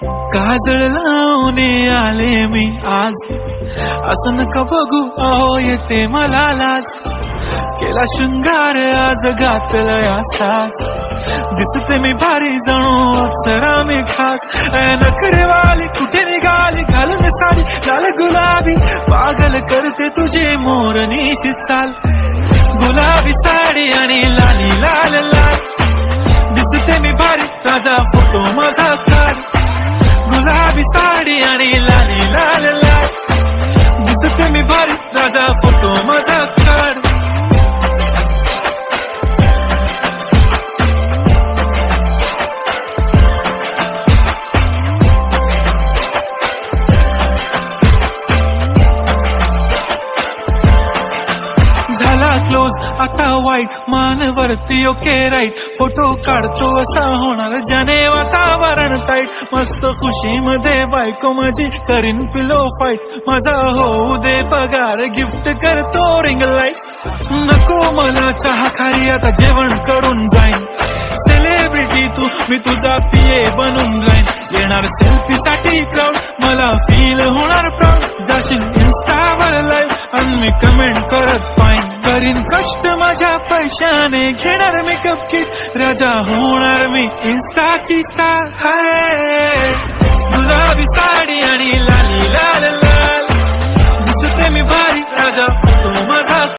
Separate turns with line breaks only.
काजळ लावून आले मी आज, असं नका बघू अहो येते मला लाज. केला शृंगार आज घातला साज, दिसते मी भारी जणू अप्सरा मी खास. नखरेवाली कुठे निघाली घालून साडी लाल गुलाबी, पागल करते तुझे मोरनीशी चाल. गुलाबी साडी आणि लाली लाल लाल, दिसते मी भारी राजा फोटो माझा काढ. गुलाबी साडी आणि लाली लाल लाल, दिसते मी भारी राजा फोटो माझा काढ. झाला क्लोज आता वाईट मानवरती ओके राईट, फोटो काढतो असा होणार ज्याने वातावरण टाईट. मस्त खुशी मध्ये बायको माझी करीन पिलो फाईट, माझा होऊ दे पगार गिफ्ट करतो रिंग लाईट. नको मला चहा खारी आता जेवण करून जाईन, सेलिब्रिटी तू मी तुझा पिये बनून जाईन. येणार सेल्फी साठी क्राऊड मला फील होणार प्राऊड, जाशील इन्स्टावर लाईव्ह आणि मी कमेंट करत पाईन. करीन कष्ट माझ्या पैशाने घेणार मेकअप किट, राजा होणार मी इन्स्टाची स्टार. गुलाबी साडी आणि लाली लाल